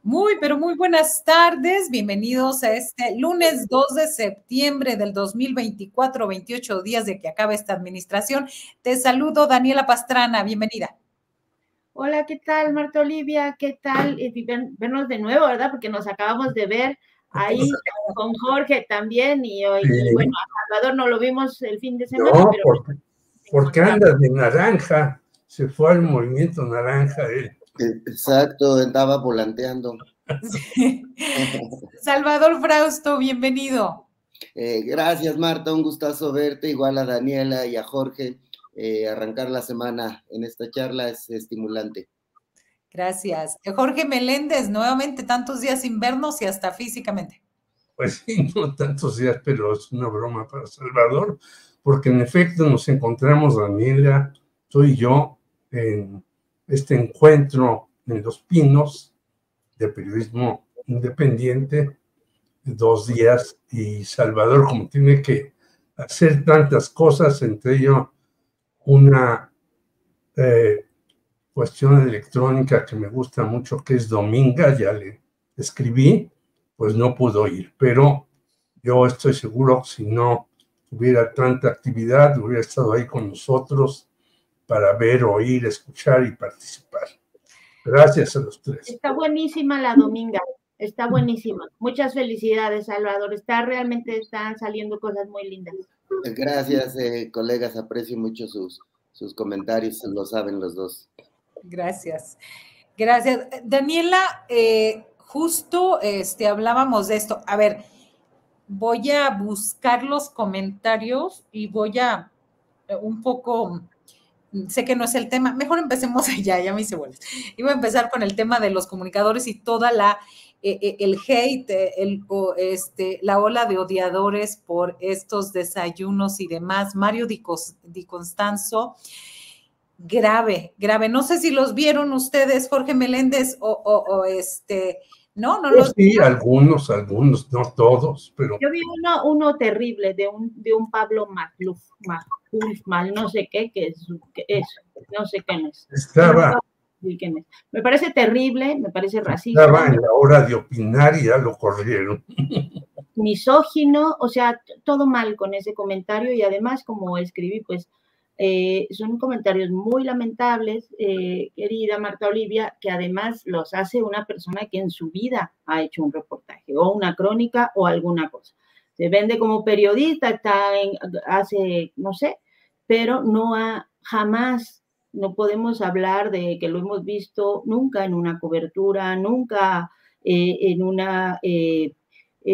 Muy, pero muy buenas tardes. Bienvenidos a este lunes 2 de septiembre del 2024, 28 días de que acabe esta administración. Te saludo, Daniela Pastrana. Bienvenida. Hola, ¿qué tal, Marta Olivia? ¿Qué tal? Vernos de nuevo, ¿verdad? Porque nos acabamos de ver ahí con Jorge también y hoy, Sí. y bueno, a Salvador no lo vimos el fin de semana. No, pero porque andas de naranja, se fue al movimiento naranja él. Exacto, andaba volanteando. Sí. Salvador Frausto, bienvenido. Gracias, Marta, un gustazo verte, igual a Daniela y a Jorge. Arrancar la semana en esta charla es estimulante. Gracias. Jorge Meléndez, nuevamente tantos días sin vernos y hasta físicamente. Pues sí, no tantos días, pero es una broma para Salvador, porque en efecto nos encontramos, Daniela, tú y yo, en este encuentro en Los Pinos de periodismo independiente, 2 días, y Salvador, como tiene que hacer tantas cosas, entre ello una cuestión electrónica que me gusta mucho, que es Dominga, ya le escribí, pues no pudo ir, pero yo estoy seguro, si no hubiera tanta actividad, hubiera estado ahí con nosotros para ver, oír, escuchar y participar. Gracias a los tres. Está buenísima la Dominga, está buenísima. Muchas felicidades, Salvador. Realmente están saliendo cosas muy lindas. Gracias, colegas, aprecio mucho sus comentarios, lo saben los dos. Gracias. Gracias. Daniela, justo hablábamos de esto. A ver, voy a buscar los comentarios y voy a un poco, sé que no es el tema, mejor empecemos ya me hice bolas. Iba a empezar con el tema de los comunicadores y toda el hate, la ola de odiadores por estos desayunos y demás. Mario Di Constanzo, grave. No sé si los vieron ustedes, Jorge Meléndez, no los sí, vieron. Algunos, no todos, pero. Yo vi uno terrible de un Pablo Macluf, no sé qué, no sé quién es. Estaba. Me parece terrible, me parece racista. Estaba en la hora de opinar y ya lo corrieron. Misógino, o sea, todo mal con ese comentario, y además, como escribí, pues, son comentarios muy lamentables, querida Marta Olivia, que además los hace una persona que en su vida ha hecho un reportaje o una crónica o alguna cosa. Se vende como periodista, hace, no sé, pero jamás no podemos hablar de que lo hemos visto nunca en una cobertura, nunca en una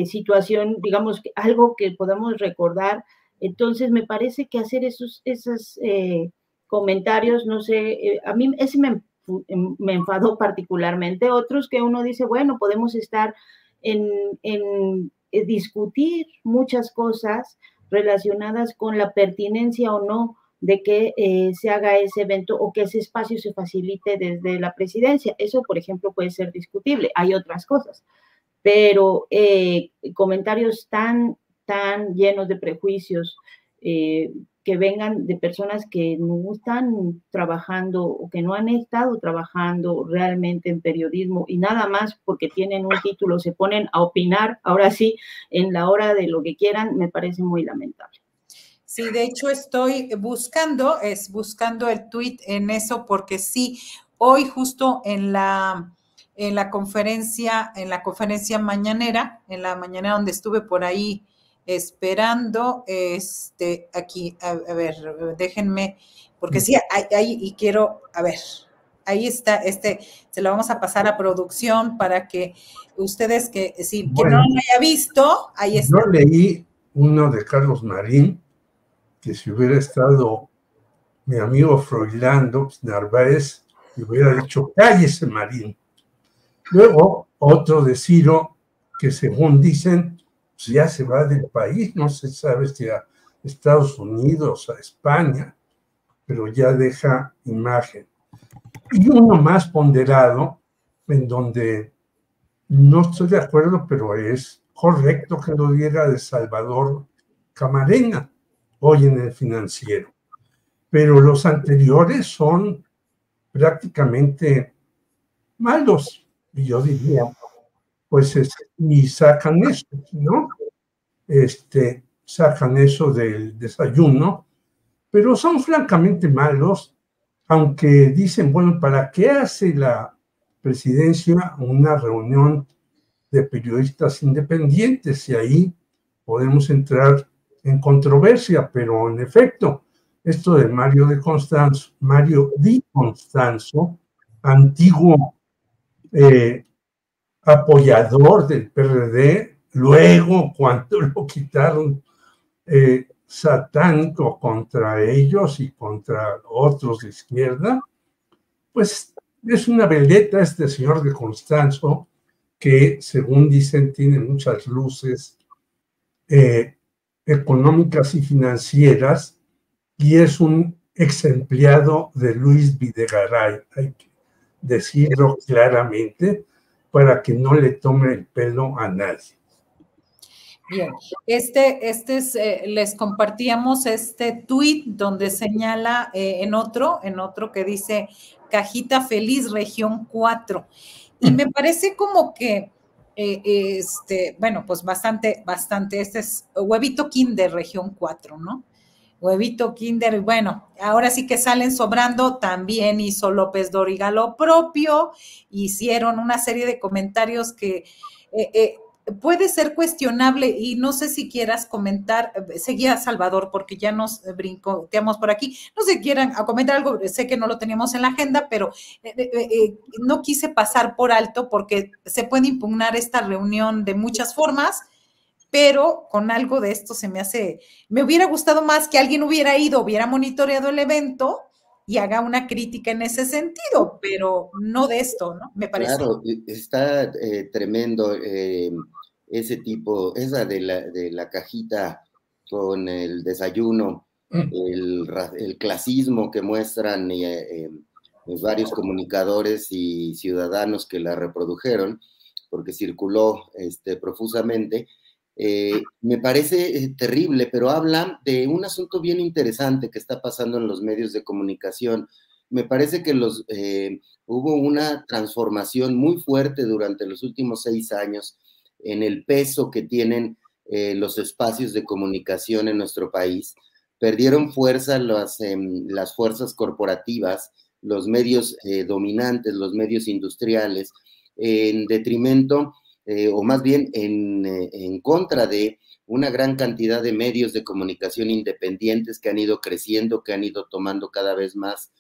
situación, digamos, algo que podamos recordar. Entonces, me parece que hacer esos comentarios, no sé, a mí ese me enfadó particularmente. Otros que uno dice, bueno, podemos estar en discutir muchas cosas relacionadas con la pertinencia o no de que se haga ese evento o que ese espacio se facilite desde la presidencia. Eso, por ejemplo, puede ser discutible. Hay otras cosas. Pero comentarios tan llenos de prejuicios que vengan de personas que no están trabajando o que no han estado trabajando realmente en periodismo y nada más porque tienen un título se ponen a opinar, ahora sí, en la hora de lo que quieran, me parece muy lamentable. Sí, de hecho estoy buscando el tuit en eso porque sí, hoy justo en la conferencia mañanera, en la mañana donde estuve por ahí esperando, aquí, a ver, déjenme, porque sí, ahí, y quiero, a ver, ahí está, se lo vamos a pasar a producción para que ustedes que no lo haya visto, ahí está. Yo leí uno de Carlos Marín, que si hubiera estado mi amigo Froilán López Narváez, le hubiera dicho, cállese, Marín. Luego, otro de Ciro, que según dicen, pues ya se va del país, no se sabe si a Estados Unidos, a España, pero ya deja imagen. Y uno más ponderado, en donde no estoy de acuerdo, pero es correcto que lo diga, de Salvador Camarena, hoy en El Financiero. Pero los anteriores son prácticamente malos. Y yo diría, pues, y sacan eso, ¿no? Sacan eso del desayuno, pero son francamente malos, aunque dicen, bueno, ¿para qué hace la presidencia una reunión de periodistas independientes? Y ahí podemos entrar en controversia, pero en efecto, esto de Mario Di Constanzo, antiguo apoyador del PRD, luego cuando lo quitaron, satánico contra ellos y contra otros de izquierda, pues es una veleta este señor de Constanzo, que según dicen tiene muchas luces económicas y financieras, y es un ex empleado de Luis Videgaray, hay que decirlo claramente, para que no le tome el pelo a nadie. Bien, les compartíamos este tuit donde señala en otro que dice Cajita Feliz Región 4. Y me parece como que, bueno, pues bastante, este es Huevito Kinder Región 4, ¿no? Huevito Kinder, bueno, ahora sí que salen sobrando, también hizo López Dóriga lo propio, hicieron una serie de comentarios que puede ser cuestionable, y no sé si quieras comentar, seguía Salvador, porque ya nos brincoteamos por aquí, no sé si quieran comentar algo, sé que no lo teníamos en la agenda, pero no quise pasar por alto, porque se puede impugnar esta reunión de muchas formas, pero con algo de esto me hubiera gustado más que alguien hubiera ido, hubiera monitoreado el evento y haga una crítica en ese sentido, pero no de esto, ¿no? Me parece. Claro, está tremendo esa de la cajita con el desayuno, el clasismo que muestran varios comunicadores y ciudadanos que la reprodujeron, porque circuló profusamente. Me parece terrible, pero habla de un asunto bien interesante que está pasando en los medios de comunicación. Me parece que hubo una transformación muy fuerte durante los últimos 6 años en el peso que tienen los espacios de comunicación en nuestro país. Perdieron fuerza las fuerzas corporativas, los medios dominantes, los medios industriales, en detrimento o más bien en contra de una gran cantidad de medios de comunicación independientes que han ido creciendo, que han ido tomando cada vez más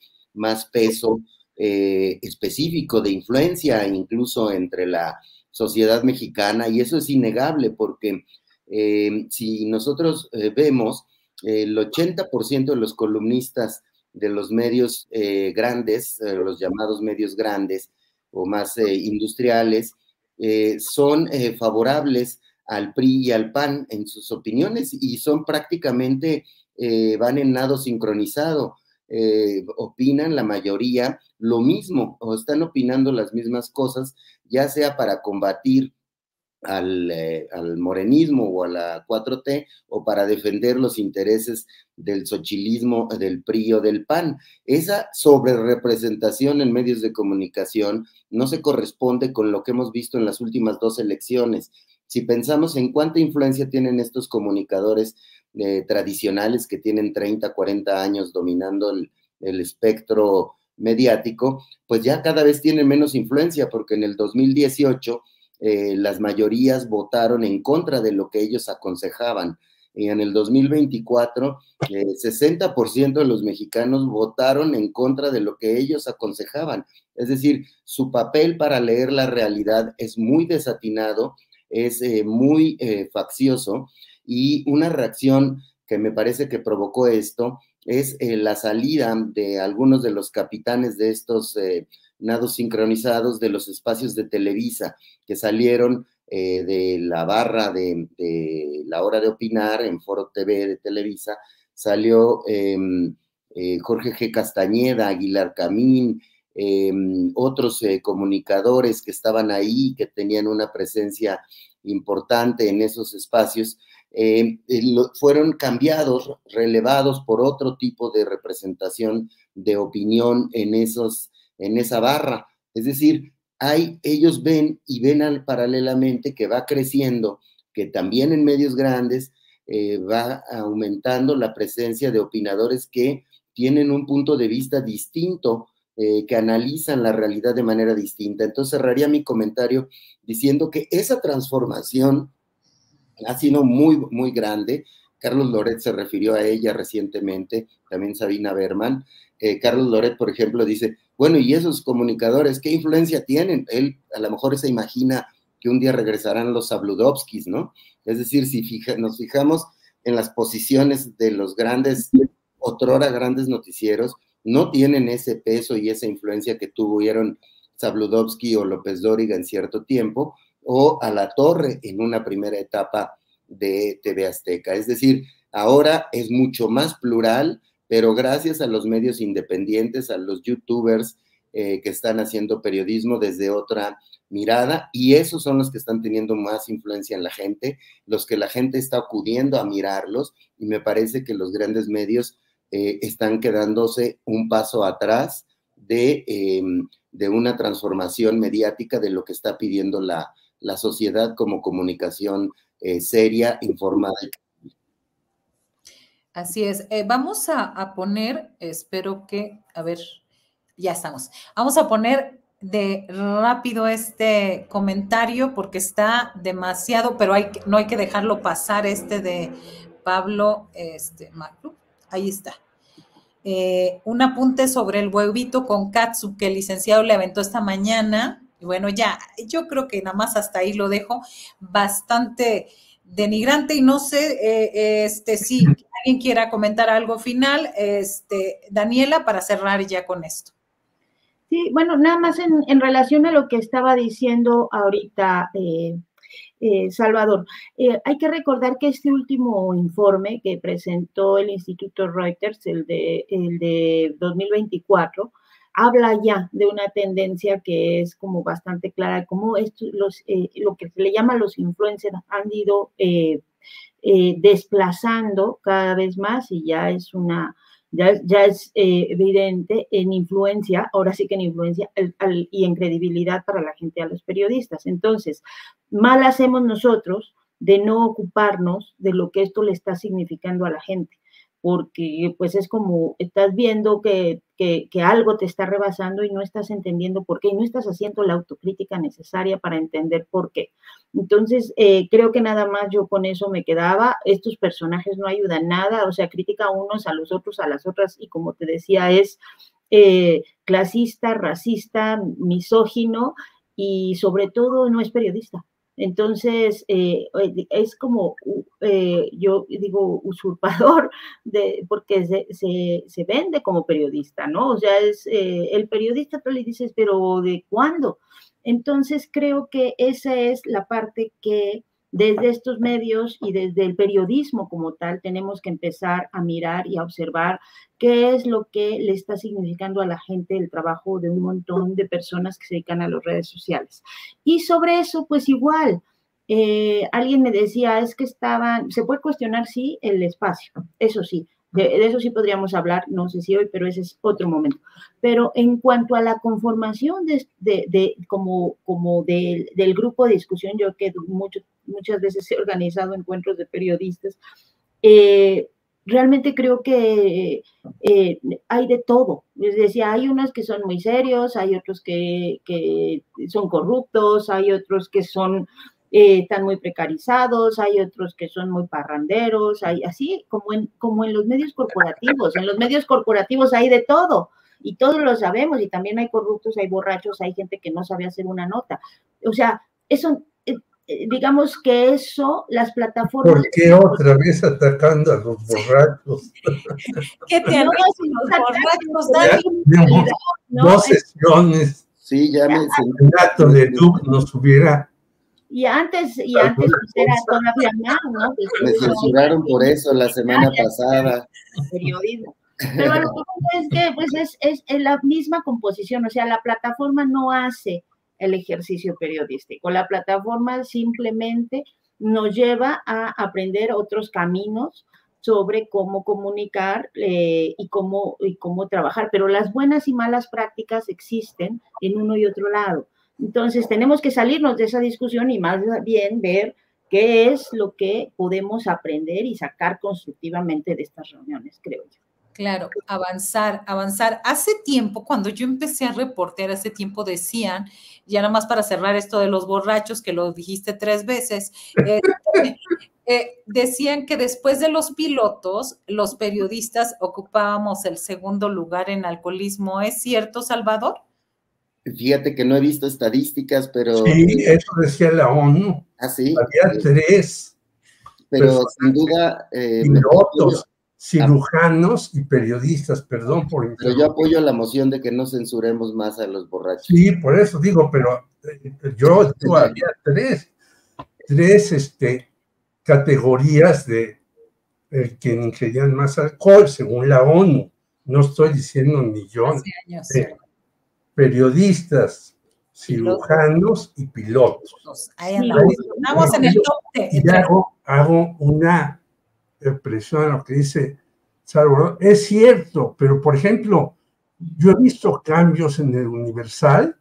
peso específico de influencia, incluso entre la sociedad mexicana, y eso es innegable porque si nosotros vemos, el 80% de los columnistas de los medios grandes, los llamados medios grandes o más industriales, son favorables al PRI y al PAN en sus opiniones, y son prácticamente, van en nado sincronizado, opinan la mayoría lo mismo, o están opinando las mismas cosas, ya sea para combatir al morenismo o a la 4T, o para defender los intereses del xochilismo, del PRI o del PAN. Esa sobrerepresentación en medios de comunicación no se corresponde con lo que hemos visto en las últimas 2 elecciones. Si pensamos en cuánta influencia tienen estos comunicadores tradicionales que tienen 30, 40 años dominando el espectro mediático, pues ya cada vez tienen menos influencia, porque en el 2018 las mayorías votaron en contra de lo que ellos aconsejaban, y en el 2024 60% de los mexicanos votaron en contra de lo que ellos aconsejaban. Es decir, su papel para leer la realidad es muy desatinado, es muy faccioso, y una reacción que me parece que provocó esto es la salida de algunos de los capitanes de estos nados sincronizados de los espacios de Televisa, que salieron de la barra de la hora de opinar en Foro TV de Televisa. Salió Jorge G. Castañeda, Aguilar Camín, otros comunicadores que estaban ahí, que tenían una presencia importante en esos espacios, fueron cambiados, relevados por otro tipo de representación de opinión en esa barra. Es decir, ellos ven paralelamente que va creciendo, que también en medios grandes va aumentando la presencia de opinadores que tienen un punto de vista distinto, que analizan la realidad de manera distinta. Entonces cerraría mi comentario diciendo que esa transformación ha sido muy, muy grande. Carlos Loret se refirió a ella recientemente, también Sabina Berman. Carlos Loret, por ejemplo, dice, bueno, ¿y esos comunicadores qué influencia tienen? Él a lo mejor se imagina que un día regresarán los Zabludovskis, ¿no? Es decir, si nos fijamos en las posiciones de los grandes, otrora grandes noticieros, no tienen ese peso y esa influencia que tuvieron Zabludovsky o López Dóriga en cierto tiempo, o a La Torre en una primera etapa de TV Azteca. Es decir, ahora es mucho más plural, pero gracias a los medios independientes, a los youtubers que están haciendo periodismo desde otra mirada, y esos son los que están teniendo más influencia en la gente, los que la gente está acudiendo a mirarlos, y me parece que los grandes medios están quedándose un paso atrás de una transformación mediática de lo que está pidiendo la sociedad como comunicación seria, informada. Así es. Vamos a poner, espero que, a ver, ya estamos. Vamos a poner de rápido este comentario porque está demasiado, pero no hay que dejarlo pasar, de Pablo Macru. Ahí está. Un apunte sobre el huevito con catsup que el licenciado le aventó esta mañana. Y bueno, ya, yo creo que nada más hasta ahí lo dejo. Bastante denigrante, y no sé si alguien quiera comentar algo final, Daniela, para cerrar ya con esto. Sí, bueno, nada más en relación a lo que estaba diciendo ahorita Salvador, hay que recordar que este último informe que presentó el Instituto Reuters, el de 2024, habla ya de una tendencia que es como bastante clara, como lo que se le llama los influencers han ido desplazando cada vez más, y ya es evidente en influencia, ahora sí que en influencia y en credibilidad para la gente, a los periodistas. Entonces, mal hacemos nosotros de no ocuparnos de lo que esto le está significando a la gente, porque pues es como estás viendo que algo te está rebasando y no estás entendiendo por qué, y no estás haciendo la autocrítica necesaria para entender por qué. Entonces, creo que nada más yo con eso me quedaba. Estos personajes no ayudan nada, o sea, critica unos a los otros, a las otras, y como te decía, es clasista, racista, misógino, y sobre todo no es periodista. Entonces, es como, yo digo, usurpador, porque se vende como periodista, ¿no? O sea, el periodista, tú le dices, pero ¿de cuándo? Entonces, creo que esa es la parte que desde estos medios y desde el periodismo como tal tenemos que empezar a mirar y a observar qué es lo que le está significando a la gente el trabajo de un montón de personas que se dedican a las redes sociales. Y sobre eso, pues igual, alguien me decía, es que se puede cuestionar, sí, el espacio, eso sí, de eso sí podríamos hablar, no sé si hoy, pero ese es otro momento. Pero en cuanto a la conformación del grupo de discusión, yo que muchas veces he organizado encuentros de periodistas, realmente creo que hay de todo. Les decía, hay unos que son muy serios, hay otros que son corruptos, hay otros que están muy precarizados, hay otros que son muy parranderos, hay así como en los medios corporativos. En los medios corporativos hay de todo, y todos lo sabemos, y también hay corruptos, hay borrachos, hay gente que no sabe hacer una nota. O sea, eso, digamos que eso, las plataformas... ¿Por qué otra vez atacando a los borrachos? ¿Qué te han hecho los borrachos, Dani? Dos sesiones. Sí, ya me... El dato de Duke nos hubiera... Y antes era todavía más, ¿no? Me censuraron por eso la semana pasada. Periodismo. Pero lo que es que pues es la misma composición, o sea, la plataforma no hace el ejercicio periodístico, la plataforma simplemente nos lleva a aprender otros caminos sobre cómo comunicar y cómo trabajar, pero las buenas y malas prácticas existen en uno y otro lado. Entonces, tenemos que salirnos de esa discusión y más bien ver qué es lo que podemos aprender y sacar constructivamente de estas reuniones, creo yo. Claro, avanzar, avanzar. Hace tiempo, cuando yo empecé a reportear, hace tiempo decían, ya nada más para cerrar esto de los borrachos, que lo dijiste 3 veces, decían que después de los pilotos, los periodistas ocupábamos el segundo lugar en alcoholismo. ¿Es cierto, Salvador? Fíjate que no he visto estadísticas, pero... Sí, eso decía la ONU. Ah, sí. Había 3. Pero sin duda... pilotos, cirujanos y periodistas, perdón por interrumpir. Pero yo apoyo la moción de que no censuremos más a los borrachos. Sí, por eso digo, pero yo había 3 categorías de quien ingerían más alcohol, según la ONU. No estoy diciendo ni yo. Hace años, periodistas, cirujanos y pilotos. Ahí andamos. Estamos en el top. Y hago una presión a lo que dice Salvador. Es cierto, pero por ejemplo, yo he visto cambios en el Universal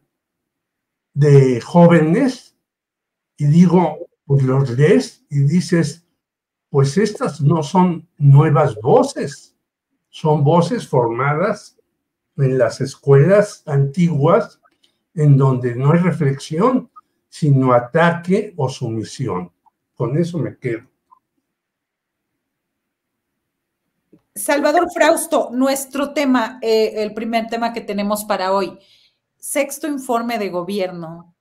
de jóvenes y digo, pues los lees y dices, pues estas no son nuevas voces, son voces formadas en las escuelas antiguas en donde no hay reflexión, sino ataque o sumisión. Con eso me quedo. Salvador Frausto, nuestro tema, el primer tema que tenemos para hoy, 6º informe de gobierno,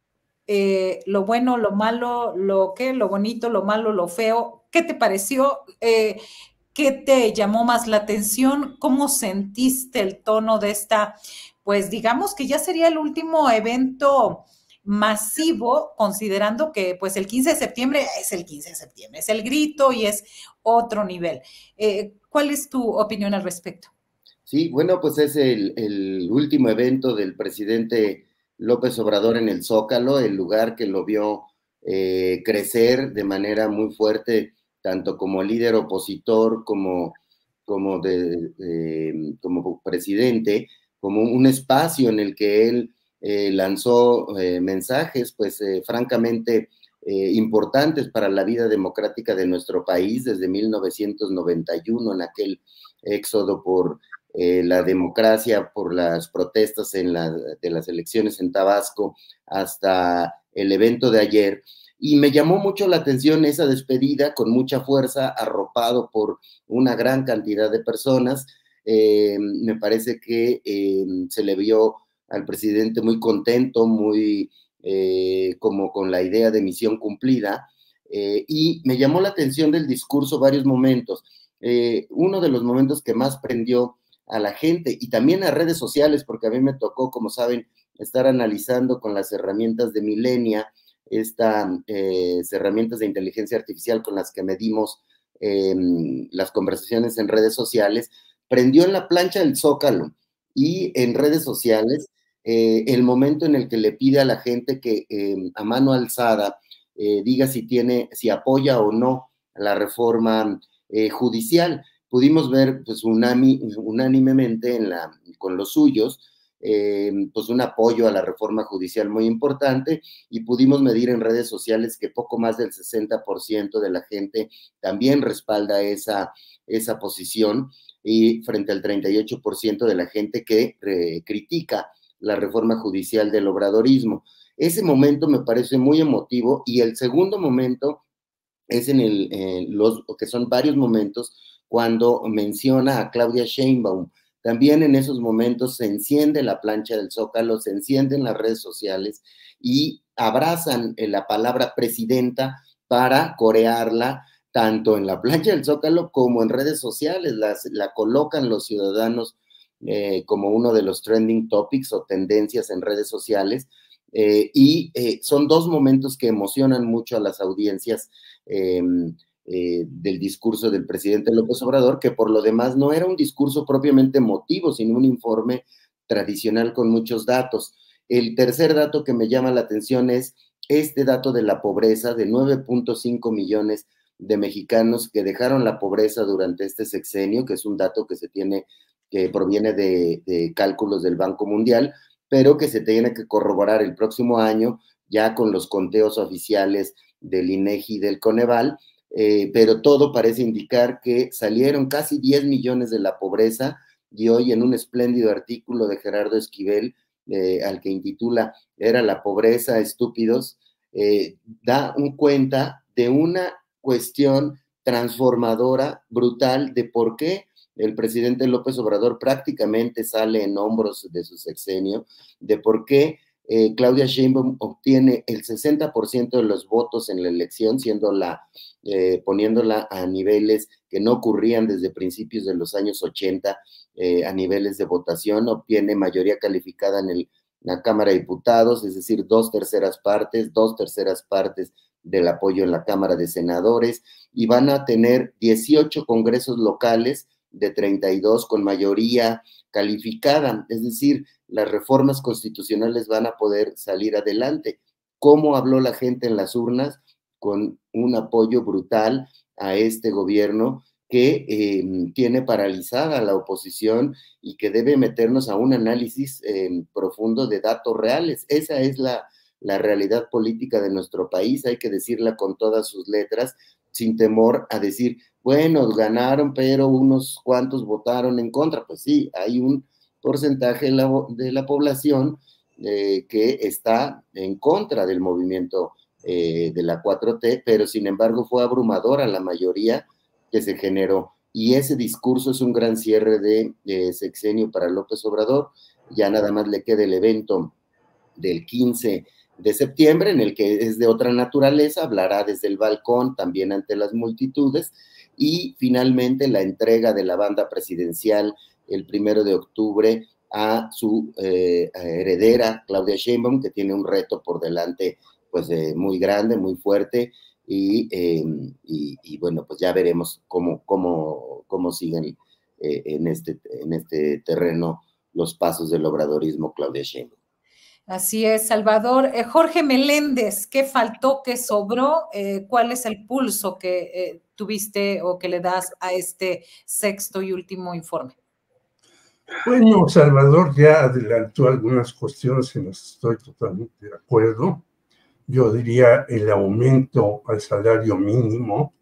lo bueno, lo malo, lo bonito, lo malo, lo feo, ¿qué te pareció? ¿Qué te llamó más la atención? ¿Cómo sentiste el tono de esta, pues digamos que ya sería el último evento masivo, considerando que pues el 15 de septiembre es el 15 de septiembre, es el grito y es otro nivel? ¿Cuál es tu opinión al respecto? Sí, bueno, pues es el último evento del presidente López Obrador en el Zócalo, el lugar que lo vio crecer de manera muy fuerte, tanto como líder opositor como presidente, como un espacio en el que él lanzó mensajes, pues francamente importantes para la vida democrática de nuestro país desde 1991, en aquel éxodo por la democracia, por las protestas de las elecciones en Tabasco, hasta el evento de ayer. Y me llamó mucho la atención esa despedida con mucha fuerza, arropado por una gran cantidad de personas. Me parece que se le vio al presidente muy contento, muy como con la idea de misión cumplida, y me llamó la atención del discurso varios momentos. Uno de los momentos que más prendió a la gente y también a redes sociales, porque a mí me tocó, como saben, estar analizando con las herramientas de Millenia, estas herramientas de inteligencia artificial con las que medimos las conversaciones en redes sociales. Prendió en la plancha del Zócalo y en redes sociales el momento en el que le pide a la gente que a mano alzada diga si apoya o no la reforma judicial. Pudimos ver pues unánimemente con los suyos pues un apoyo a la reforma judicial muy importante, y pudimos medir en redes sociales que poco más del 60% de la gente también respalda esa posición, y frente al 38% de la gente que critica la reforma judicial del obradorismo. Ese momento me parece muy emotivo, y el segundo momento es que son varios momentos, cuando menciona a Claudia Sheinbaum. También en esos momentos se enciende la plancha del Zócalo, se encienden las redes sociales y abrazan la palabra presidenta para corearla tanto en la plancha del Zócalo como en redes sociales. La colocan los ciudadanos como uno de los trending topics o tendencias en redes sociales, y son dos momentos que emocionan mucho a las audiencias del discurso del presidente López Obrador, que por lo demás no era un discurso propiamente emotivo, sino un informe tradicional con muchos datos. El tercer dato que me llama la atención es este dato de la pobreza, de 9.5 millones de mexicanos que dejaron la pobreza durante este sexenio, que es un dato que proviene de cálculos del Banco Mundial, pero que se tiene que corroborar el próximo año ya con los conteos oficiales del INEGI y del Coneval, pero todo parece indicar que salieron casi 10 millones de la pobreza, y hoy en un espléndido artículo de Gerardo Esquivel, al que intitula "Era la pobreza, estúpidos", da cuenta de una cuestión transformadora, brutal, de por qué el presidente López Obrador prácticamente sale en hombros de su sexenio, de por qué Claudia Sheinbaum obtiene el 60% de los votos en la elección, poniéndola a niveles que no ocurrían desde principios de los años 80, a niveles de votación, obtiene mayoría calificada en la Cámara de Diputados, es decir, 2/3 partes del apoyo en la Cámara de Senadores, y van a tener 18 congresos locales de 32 con mayoría calificada, es decir, las reformas constitucionales van a poder salir adelante. ¿Cómo habló la gente en las urnas? Con un apoyo brutal a este gobierno que tiene paralizada a la oposición y que debe meternos a un análisis profundo de datos reales. Esa es la realidad política de nuestro país, hay que decirla con todas sus letras, sin temor a decir, bueno, ganaron, pero unos cuantos votaron en contra. Pues sí, hay un porcentaje de la población que está en contra del movimiento de la 4T, pero sin embargo fue abrumadora la mayoría que se generó. Y ese discurso es un gran cierre de sexenio para López Obrador. Ya nada más le queda el evento del 15 de septiembre, en el que es de otra naturaleza, hablará desde el balcón, también ante las multitudes, y finalmente la entrega de la banda presidencial el 1 de octubre a su heredera, Claudia Sheinbaum, que tiene un reto por delante pues muy grande, muy fuerte, y bueno, pues ya veremos cómo siguen en este terreno los pasos del obradorismo Claudia Sheinbaum. Así es, Salvador. Jorge Meléndez, ¿qué faltó, qué sobró? ¿Cuál es el pulso que tuviste o que le das a este sexto y último informe? Bueno, Salvador ya adelantó algunas cuestiones en las que estoy totalmente de acuerdo. Yo diría el aumento al salario mínimo,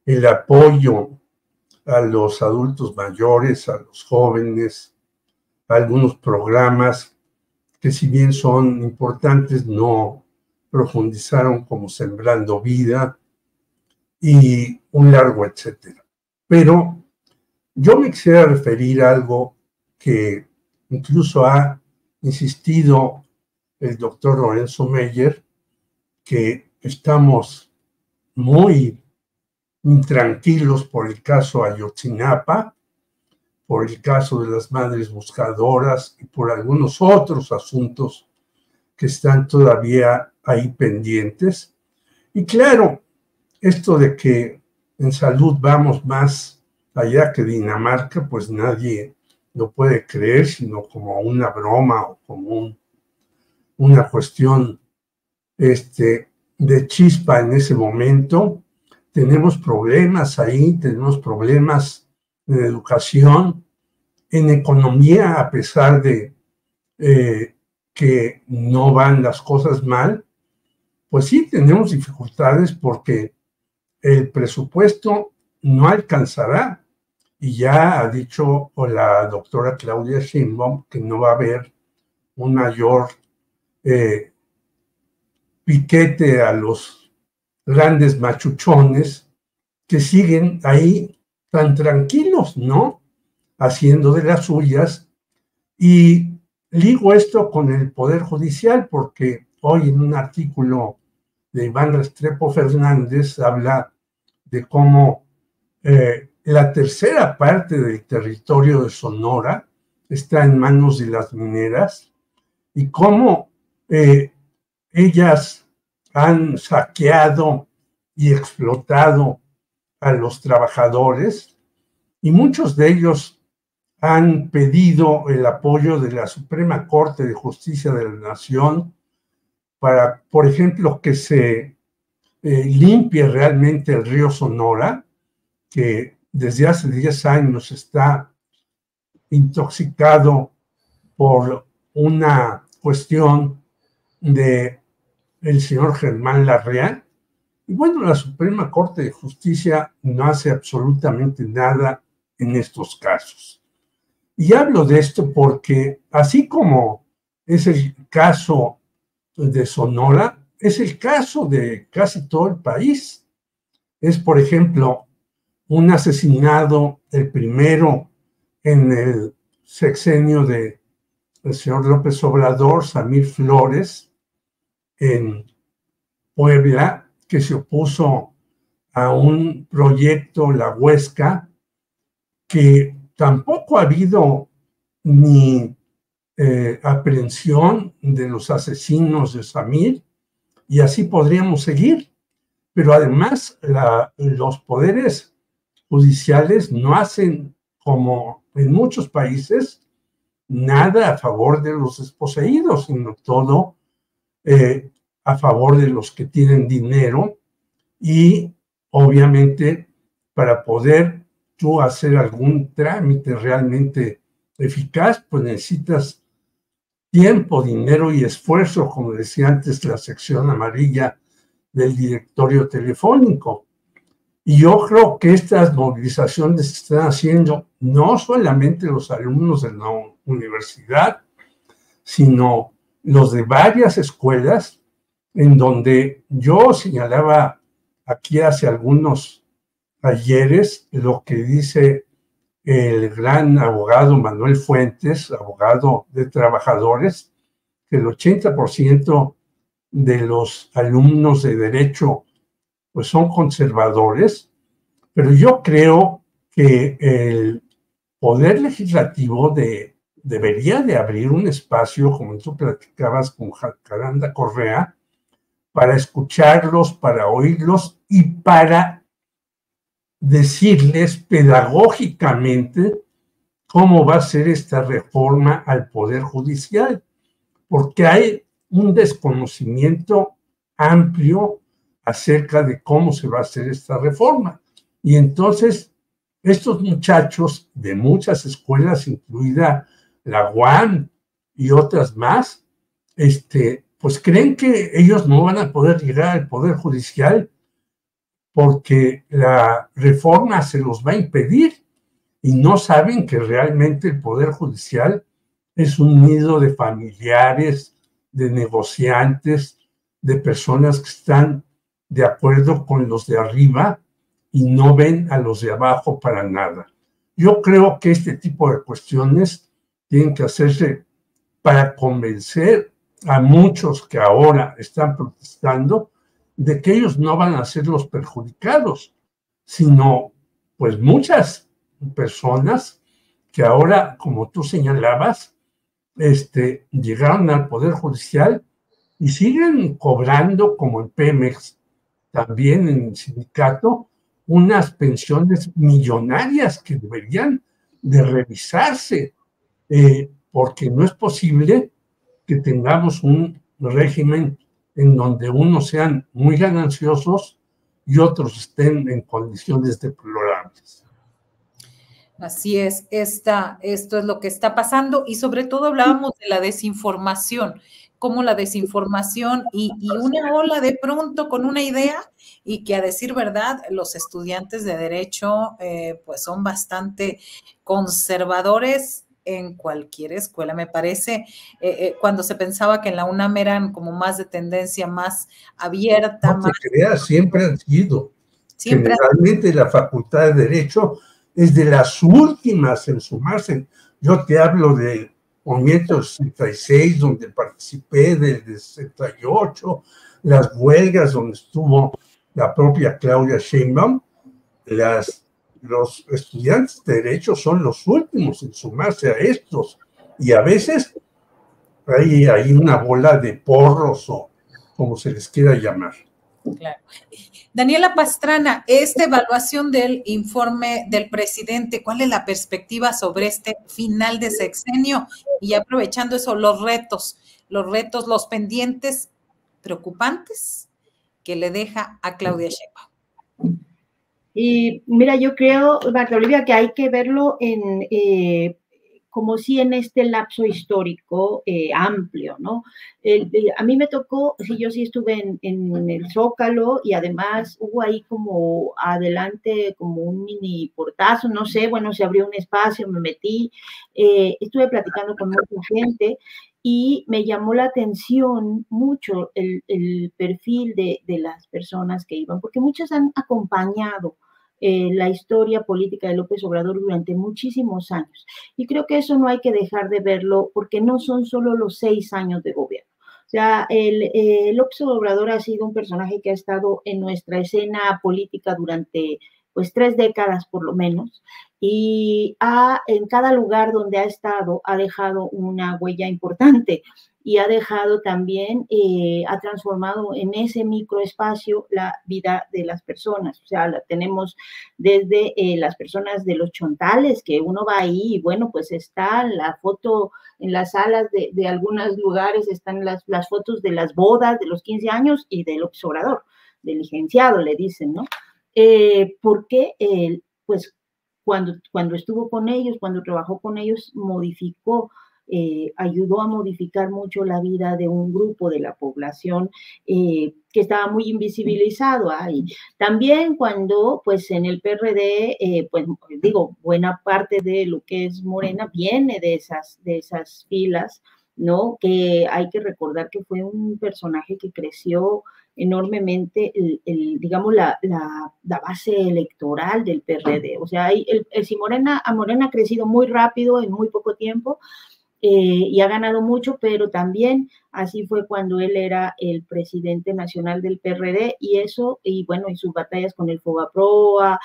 el apoyo a los adultos mayores, a los jóvenes, a algunos programas que si bien son importantes, no profundizaron, como Sembrando Vida y un largo etcétera. Pero yo me quisiera referir a algo que incluso ha insistido el doctor Lorenzo Meyer, que estamos muy intranquilos por el caso Ayotzinapa, por el caso de las madres buscadoras y por algunos otros asuntos que están todavía ahí pendientes. Y claro, esto de que en salud vamos más allá que Dinamarca, pues nadie lo puede creer, sino como una broma o como una cuestión de chispa en ese momento. Tenemos problemas ahí, tenemos problemas en educación, en economía, a pesar de que no van las cosas mal, pues sí tenemos dificultades porque el presupuesto no alcanzará. Y ya ha dicho la doctora Claudia Sheinbaum que no va a haber un mayor piquete a los grandes machuchones que siguen ahí tan tranquilos, ¿no? Haciendo de las suyas. Y ligo esto con el Poder Judicial porque hoy en un artículo de Iván Restrepo Fernández habla de cómo la tercera parte del territorio de Sonora está en manos de las mineras y cómo ellas han saqueado y explotado a los trabajadores y muchos de ellos han pedido el apoyo de la Suprema Corte de Justicia de la Nación para, por ejemplo, que se limpie realmente el río Sonora, que desde hace 10 años está intoxicado por una cuestión de el señor Germán Larrea. Y bueno, la Suprema Corte de Justicia no hace absolutamente nada en estos casos. Y hablo de esto porque, así como es el caso de Sonora, es el caso de casi todo el país. Es, por ejemplo, un asesinado, el primero en el sexenio del señor López Obrador, Samir Flores, en Puebla, que se opuso a un proyecto, la Huesca, que tampoco ha habido ni aprehensión de los asesinos de Samir, y así podríamos seguir. Pero además los poderes judiciales no hacen, como en muchos países, nada a favor de los desposeídos, sino todo a favor de los que tienen dinero. Y obviamente para poder tú hacer algún trámite realmente eficaz, pues necesitas tiempo, dinero y esfuerzo, como decía antes la sección amarilla del directorio telefónico. Y yo creo que estas movilizaciones se están haciendo no solamente los alumnos de la universidad, sino los de varias escuelas, en donde yo señalaba aquí hace algunos ayeres lo que dice el gran abogado Manuel Fuentes, abogado de trabajadores, que el 80% de los alumnos de derecho pues son conservadores, pero yo creo que el poder legislativo debería de abrir un espacio, como tú platicabas con Jacaranda Correa, para escucharlos, para oírlos y para decirles pedagógicamente cómo va a ser esta reforma al Poder Judicial, porque hay un desconocimiento amplio acerca de cómo se va a hacer esta reforma. Y entonces, estos muchachos de muchas escuelas, incluida la UAM y otras más, pues creen que ellos no van a poder llegar al Poder Judicial porque la reforma se los va a impedir, y no saben que realmente el Poder Judicial es un nido de familiares, de negociantes, de personas que están de acuerdo con los de arriba y no ven a los de abajo para nada. Yo creo que este tipo de cuestiones tienen que hacerse para convencer a muchos que ahora están protestando de que ellos no van a ser los perjudicados, sino pues muchas personas que ahora, como tú señalabas, llegaron al Poder Judicial y siguen cobrando, como en Pemex, también en el sindicato, unas pensiones millonarias que deberían de revisarse, porque no es posible que tengamos un régimen en donde unos sean muy gananciosos y otros estén en condiciones deplorables. Así es, esto es lo que está pasando, y sobre todo hablábamos de la desinformación, cómo la desinformación y una ola de pronto con una idea, y que a decir verdad, los estudiantes de derecho pues son bastante conservadores en cualquier escuela, me parece, cuando se pensaba que en la UNAM eran como más de tendencia más abierta. No te creas, siempre han sido. Siempre. Generalmente la Facultad de Derecho es de las últimas en sumarse. Yo te hablo del movimiento 66, donde participé, del 68, las huelgas donde estuvo la propia Claudia Sheinbaum. Los estudiantes de Derecho son los últimos en sumarse a estos, y a veces hay una bola de porros o como se les quiera llamar. Claro. Daniela Pastrana, esta evaluación del informe del presidente, ¿cuál es la perspectiva sobre este final de sexenio? Y aprovechando eso, los retos, los pendientes preocupantes que le deja a Claudia Sheinbaum. Y mira, yo creo, Marta Olivia, que hay que verlo como si en este lapso histórico amplio, ¿no? A mí me tocó, sí, yo sí estuve en el Zócalo y además hubo ahí como adelante como un mini portazo, no sé, bueno, se abrió un espacio, me metí, estuve platicando con mucha gente y me llamó la atención mucho el perfil de las personas que iban, porque muchas han acompañado la historia política de López Obrador durante muchísimos años. Y creo que eso no hay que dejar de verlo porque no son solo los 6 años de gobierno. O sea, López Obrador ha sido un personaje que ha estado en nuestra escena política durante pues 3 décadas por lo menos, y en cada lugar donde ha estado ha dejado una huella importante y ha dejado también, ha transformado en ese microespacio la vida de las personas. O sea, la tenemos desde las personas de los chontales, que uno va ahí y bueno, pues está la foto en las salas de algunos lugares, están las fotos de las bodas, de los 15 años y del López Obrador, del licenciado, le dicen, ¿no? Porque, pues, cuando estuvo con ellos, cuando trabajó con ellos, modificó, ayudó a modificar mucho la vida de un grupo de la población que estaba muy invisibilizado ahí. También cuando, pues, en el PRD, pues, digo, buena parte de lo que es Morena viene de esas filas, ¿no? Que hay que recordar que fue un personaje que creció enormemente, digamos, la base electoral del PRD. O sea, si Morena ha crecido muy rápido en muy poco tiempo y ha ganado mucho, pero también así fue cuando él era el presidente nacional del PRD y eso, y bueno, y sus batallas con el Fobaproa,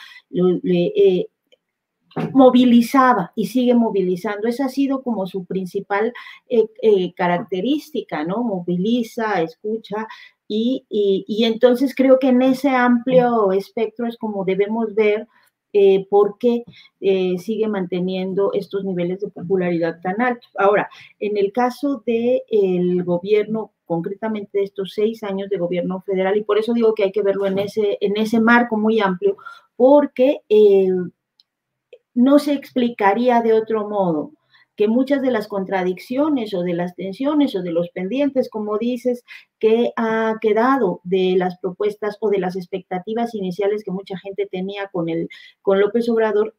movilizaba y sigue movilizando. Esa ha sido como su principal característica, ¿no? Moviliza, escucha y entonces creo que en ese amplio espectro es como debemos ver por qué sigue manteniendo estos niveles de popularidad tan altos. Ahora, en el caso del gobierno, concretamente de estos 6 años de gobierno federal, y por eso digo que hay que verlo en ese marco muy amplio, porque no se explicaría de otro modo que muchas de las contradicciones o de las tensiones o de los pendientes, como dices, que ha quedado de las propuestas o de las expectativas iniciales que mucha gente tenía con López Obrador,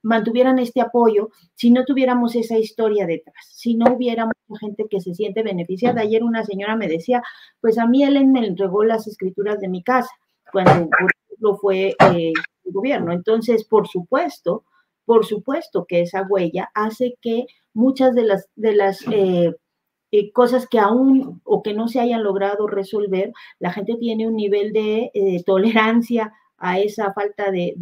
mantuvieran este apoyo si no tuviéramos esa historia detrás, si no hubiera mucha gente que se siente beneficiada. Ayer una señora me decía, pues a mí él me entregó las escrituras de mi casa, cuando por ejemplo fue el gobierno. Entonces, por supuesto que esa huella hace que muchas de las cosas que aún o que no se hayan logrado resolver, la gente tiene un nivel de tolerancia a esa falta de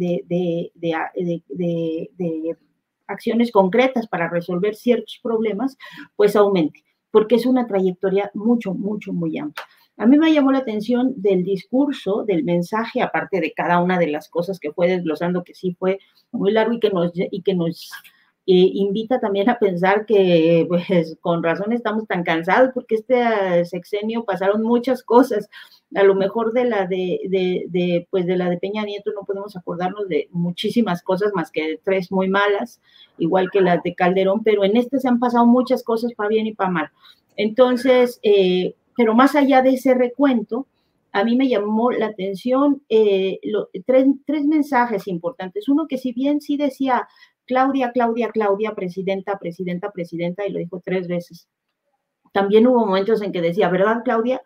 acciones concretas para resolver ciertos problemas, pues aumente, porque es una trayectoria mucho, mucho, muy amplia. A mí me llamó la atención del discurso, del mensaje, aparte de cada una de las cosas que fue desglosando, que sí fue muy largo y que nos invita también a pensar que, pues, con razón estamos tan cansados, porque este sexenio pasaron muchas cosas. A lo mejor de la de Peña Nieto no podemos acordarnos de muchísimas cosas más que de 3 muy malas, igual que las de Calderón, pero en este se han pasado muchas cosas para bien y para mal. Entonces, pero más allá de ese recuento, a mí me llamó la atención 3 mensajes importantes. Uno que si bien sí decía Claudia, Claudia, Claudia, presidenta, presidenta, presidenta, y lo dijo 3 veces. También hubo momentos en que decía, ¿verdad, Claudia?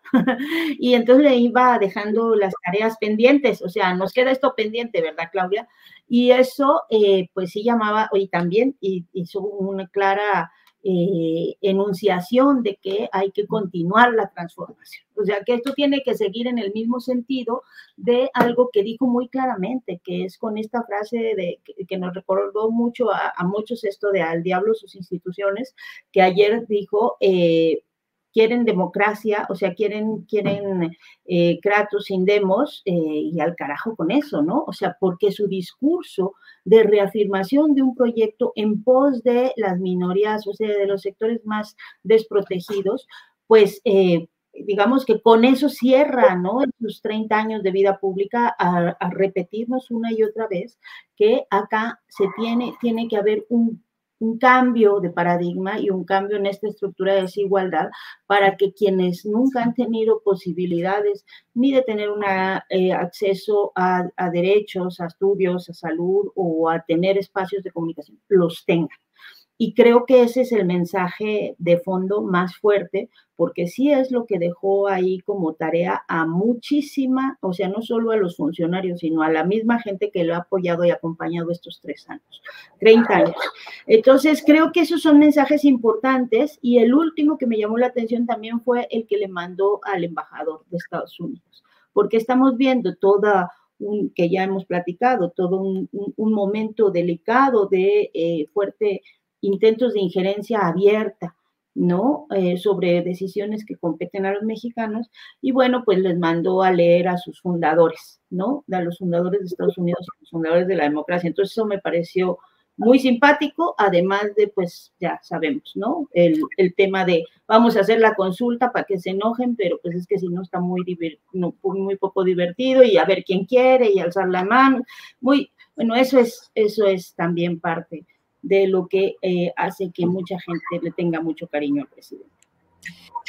Y entonces le iba dejando las tareas pendientes, o sea, nos queda esto pendiente, ¿verdad, Claudia? Y eso, pues sí llamaba, y también hizo una clara enunciación de que hay que continuar la transformación. O sea, que esto tiene que seguir en el mismo sentido de algo que dijo muy claramente, que es con esta frase que nos recordó mucho a muchos esto de al diablo sus instituciones, que ayer dijo, quieren democracia, o sea, quieren Kratos sin demos, y al carajo con eso, ¿no? O sea, porque su discurso de reafirmación de un proyecto en pos de las minorías, o sea, de los sectores más desprotegidos, pues digamos que con eso cierra, ¿no? En sus 30 años de vida pública a repetirnos una y otra vez que acá tiene que haber un cambio de paradigma y un cambio en esta estructura de desigualdad para que quienes nunca han tenido posibilidades ni de tener acceso a derechos, a estudios, a salud o a tener espacios de comunicación, los tengan. Y creo que ese es el mensaje de fondo más fuerte, porque sí es lo que dejó ahí como tarea a muchísima, o sea, no solo a los funcionarios, sino a la misma gente que lo ha apoyado y acompañado estos 30 años. Entonces, creo que esos son mensajes importantes, y el último que me llamó la atención también fue el que le mandó al embajador de Estados Unidos, porque estamos viendo que ya hemos platicado, todo un momento delicado de fuerte intentos de injerencia abierta, ¿no? Sobre decisiones que competen a los mexicanos, y bueno, pues les mandó a leer a sus fundadores, ¿no? A los fundadores de Estados Unidos, a los fundadores de la democracia. Entonces eso me pareció muy simpático, además de, pues, ya sabemos, ¿no? El tema de vamos a hacer la consulta para que se enojen, pero pues es que si no está muy poco divertido, y a ver quién quiere, y alzar la mano. Bueno, eso es también parte de lo que hace que mucha gente le tenga mucho cariño al presidente.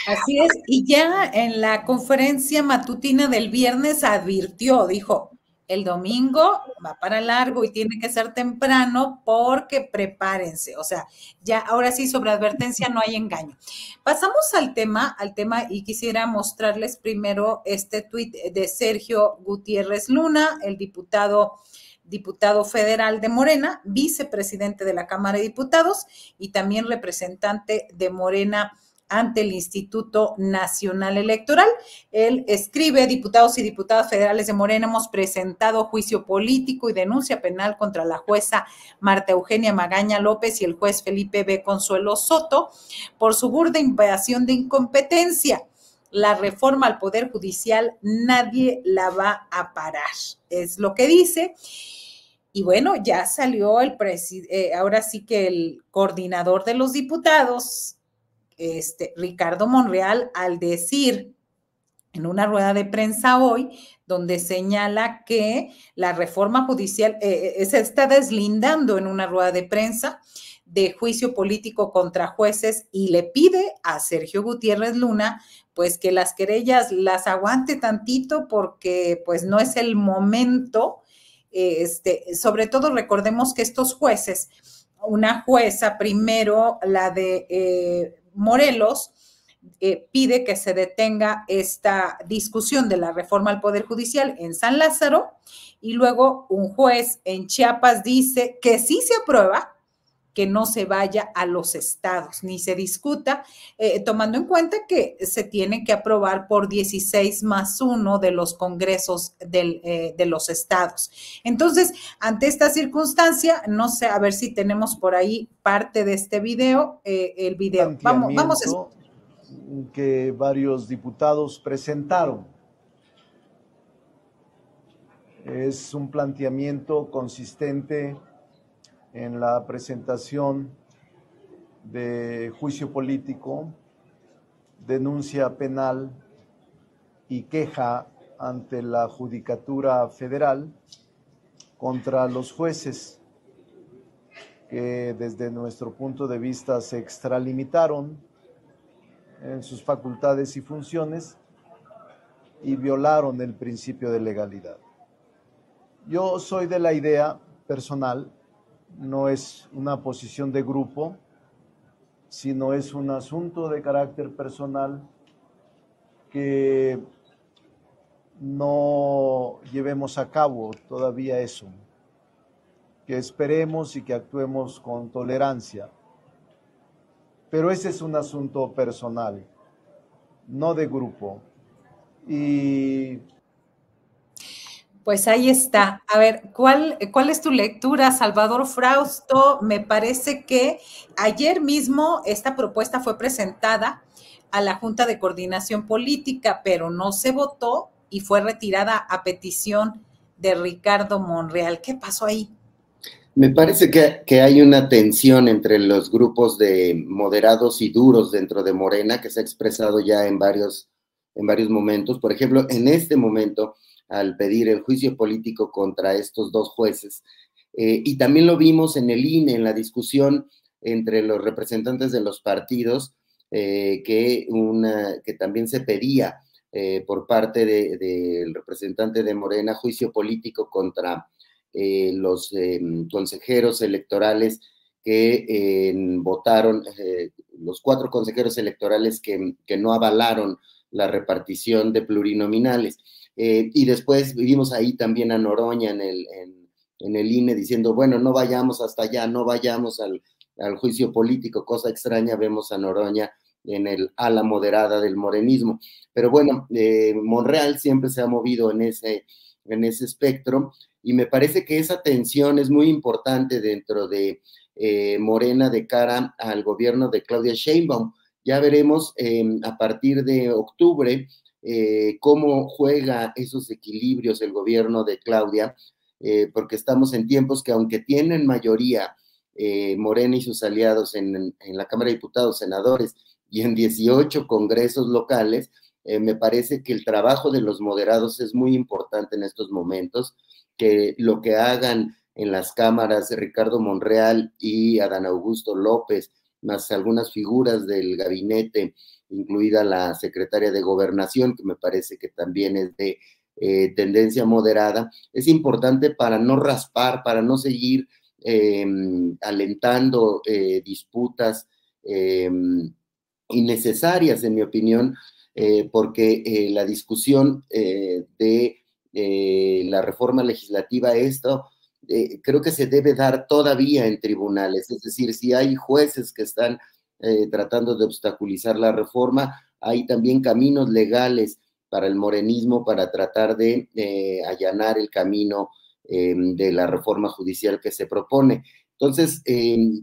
Así es, y ya en la conferencia matutina del viernes advirtió, dijo, el domingo va para largo y tiene que ser temprano porque prepárense, o sea, ya ahora sí sobre advertencia no hay engaño. Pasamos al tema y quisiera mostrarles primero este tuit de Sergio Gutiérrez Luna, el diputado federal de Morena, vicepresidente de la Cámara de Diputados y también representante de Morena ante el Instituto Nacional Electoral. Él escribe: diputados y diputadas federales de Morena hemos presentado juicio político y denuncia penal contra la jueza Marta Eugenia Magaña López y el juez Felipe B. Consuelo Soto por su burda invasión de incompetencia. La reforma al Poder Judicial nadie la va a parar, es lo que dice. Y bueno, ya salió ahora sí que el coordinador de los diputados, Ricardo Monreal, al decir en una rueda de prensa hoy, donde señala que la reforma judicial se está deslindando en una rueda de prensa de juicio político contra jueces, y le pide a Sergio Gutiérrez Luna pues que las querellas las aguante tantito porque pues no es el momento. Sobre todo recordemos que estos jueces, una jueza primero, la de Morelos, pide que se detenga esta discusión de la reforma al Poder Judicial en San Lázaro, y luego un juez en Chiapas dice que sí se aprueba, que no se vaya a los estados, ni se discuta, tomando en cuenta que se tiene que aprobar por 16+1 de los congresos de los estados. Entonces, ante esta circunstancia, no sé, a ver si tenemos por ahí parte de este video, el video. Vamos a... que varios diputados presentaron. Es un planteamiento consistente en la presentación de juicio político, denuncia penal y queja ante la Judicatura Federal contra los jueces que desde nuestro punto de vista se extralimitaron en sus facultades y funciones y violaron el principio de legalidad. Yo soy de la idea personal, no es una posición de grupo, sino es un asunto de carácter personal, que no llevemos a cabo todavía eso, que esperemos y que actuemos con tolerancia. Pero ese es un asunto personal, no de grupo. Y pues ahí está. A ver, ¿cuál es tu lectura, Salvador Frausto? Me parece que ayer mismo esta propuesta fue presentada a la Junta de Coordinación Política, pero no se votó y fue retirada a petición de Ricardo Monreal. ¿Qué pasó ahí? Me parece que hay una tensión entre los grupos de moderados y duros dentro de Morena, que se ha expresado ya en varios momentos. Por ejemplo, en este momento, al pedir el juicio político contra estos dos jueces, y también lo vimos en el INE, en la discusión entre los representantes de los partidos, que también se pedía por parte del representante de Morena juicio político contra los consejeros electorales que votaron, los 4 consejeros electorales que no avalaron la repartición de plurinominales. Y después vimos ahí también a Noroña en el INE diciendo, bueno, no vayamos hasta allá, no vayamos al juicio político, cosa extraña, vemos a Noroña en el ala moderada del morenismo. Pero bueno, Monreal siempre se ha movido en ese espectro, y me parece que esa tensión es muy importante dentro de Morena de cara al gobierno de Claudia Sheinbaum. Ya veremos a partir de octubre cómo juega esos equilibrios el gobierno de Claudia, porque estamos en tiempos que, aunque tienen mayoría Morena y sus aliados en la Cámara de Diputados, senadores y en 18 congresos locales, me parece que el trabajo de los moderados es muy importante en estos momentos, que lo que hagan en las cámaras de Ricardo Monreal y Adán Augusto López, más algunas figuras del gabinete, incluida la secretaria de Gobernación, que me parece que también es de tendencia moderada, es importante para no raspar, para no seguir alentando disputas innecesarias, en mi opinión, porque la discusión de la reforma legislativa, creo que se debe dar todavía en tribunales, es decir, si hay jueces que están tratando de obstaculizar la reforma, hay también caminos legales para el morenismo para tratar de allanar el camino de la reforma judicial que se propone. Entonces,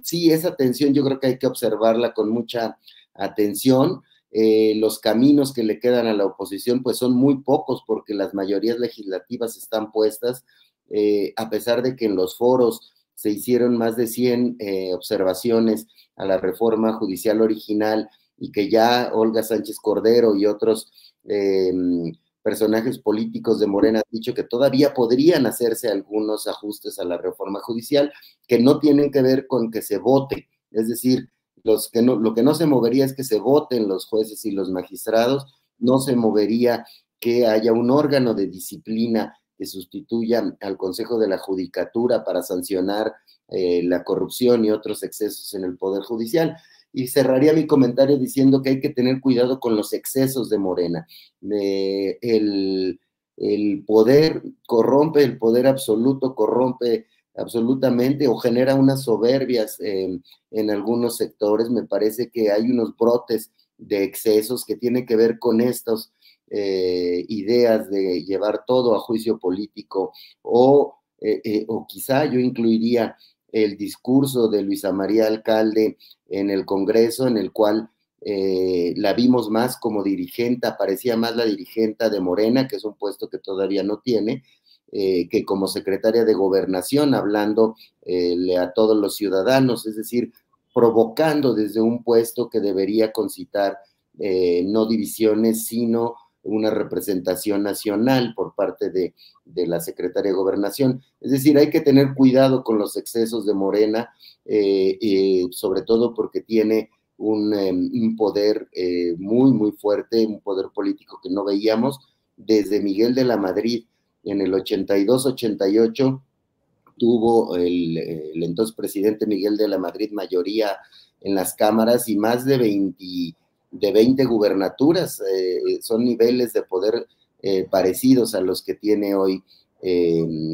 sí, esa tensión yo creo que hay que observarla con mucha atención. Los caminos que le quedan a la oposición pues son muy pocos, porque las mayorías legislativas están puestas, a pesar de que en los foros se hicieron más de 100 observaciones a la reforma judicial original, y que ya Olga Sánchez Cordero y otros personajes políticos de Morena han dicho que todavía podrían hacerse algunos ajustes a la reforma judicial que no tienen que ver con que se vote, es decir, lo que no se movería es que se voten los jueces y los magistrados, no se movería que haya un órgano de disciplina que sustituya al Consejo de la Judicatura para sancionar la corrupción y otros excesos en el Poder Judicial. Y cerraría mi comentario diciendo que hay que tener cuidado con los excesos de Morena. El poder corrompe, el poder absoluto corrompe absolutamente, o genera unas soberbias en algunos sectores. Me parece que hay unos brotes de excesos que tienen que ver con estas ideas de llevar todo a juicio político, o quizá yo incluiría el discurso de Luisa María Alcalde en el Congreso, en el cual la vimos más como dirigente, parecía más la dirigente de Morena, que es un puesto que todavía no tiene, que como secretaria de Gobernación, hablando a todos los ciudadanos, es decir, provocando desde un puesto que debería concitar no divisiones, sino una representación nacional por parte de la secretaria de Gobernación. Es decir, hay que tener cuidado con los excesos de Morena, sobre todo porque tiene un poder muy, muy fuerte, un poder político que no veíamos desde Miguel de la Madrid. En el 82-88 tuvo el entonces presidente Miguel de la Madrid mayoría en las cámaras y más de 20 gubernaturas. Son niveles de poder parecidos a los que tiene hoy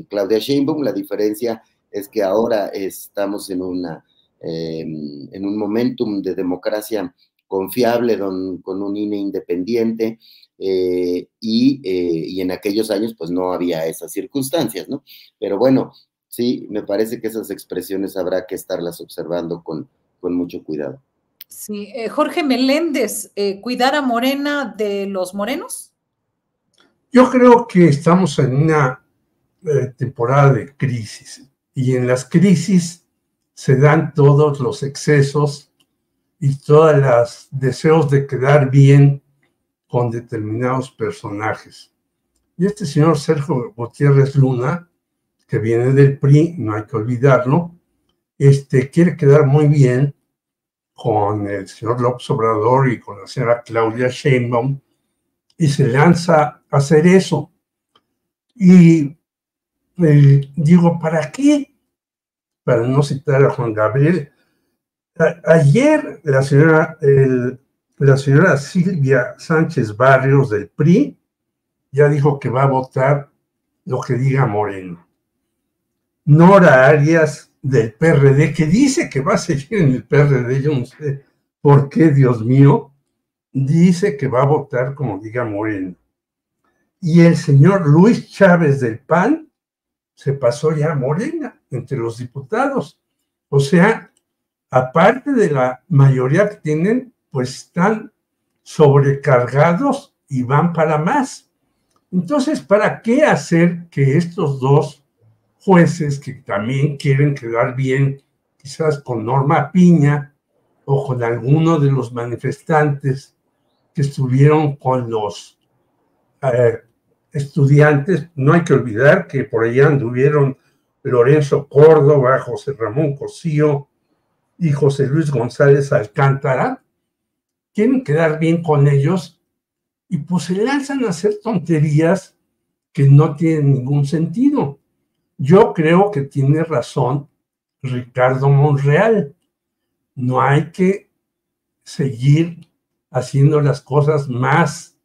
Claudia Sheinbaum. La diferencia es que ahora estamos en un momentum de democracia confiable, con un INE independiente, y en aquellos años pues no había esas circunstancias, ¿no? Pero bueno, sí, me parece que esas expresiones habrá que estarlas observando con mucho cuidado. Sí, Jorge Meléndez, ¿cuidar a Morena de los morenos? Yo creo que estamos en una temporada de crisis, y en las crisis se dan todos los excesos y todos los deseos de quedar bien con determinados personajes. Y este señor Sergio Gutiérrez Luna, que viene del PRI, no hay que olvidarlo, quiere quedar muy bien con el señor López Obrador y con la señora Claudia Sheinbaum, y se lanza a hacer eso. Y digo, ¿para qué? Para no citar a Juan Gabriel, ayer la señora Silvia Sánchez Barrios del PRI ya dijo que va a votar lo que diga Moreno. Nora Arias del PRD, que dice que va a seguir en el PRD, yo no sé por qué, Dios mío, dice que va a votar como diga Moreno. Y el señor Luis Chávez del PAN se pasó ya a Morena entre los diputados. O sea, aparte de la mayoría que tienen, pues están sobrecargados y van para más. Entonces, ¿para qué hacer que estos dos jueces que también quieren quedar bien, quizás con Norma Piña o con alguno de los manifestantes que estuvieron con los estudiantes? No hay que olvidar que por allá anduvieron Lorenzo Córdoba, José Ramón Cosío y José Luis González Alcántara. Quieren quedar bien con ellos y pues se lanzan a hacer tonterías que no tienen ningún sentido. Yo creo que tiene razón Ricardo Monreal. No hay que seguir haciendo las cosas más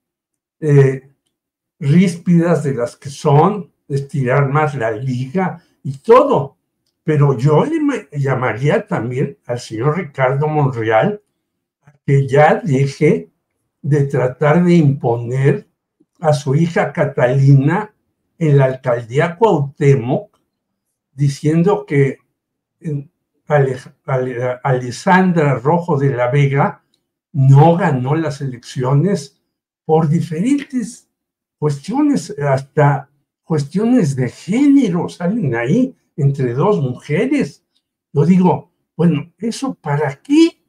ríspidas de las que son, estirar más la liga y todo. Pero yo le llamaría también al señor Ricardo Monreal a que ya deje de tratar de imponer a su hija Catalina en la alcaldía Cuauhtémoc, diciendo que Alessandra Rojo de la Vega no ganó las elecciones por diferentes cuestiones, hasta cuestiones de género salen ahí entre dos mujeres. Yo digo, bueno, ¿eso para qué?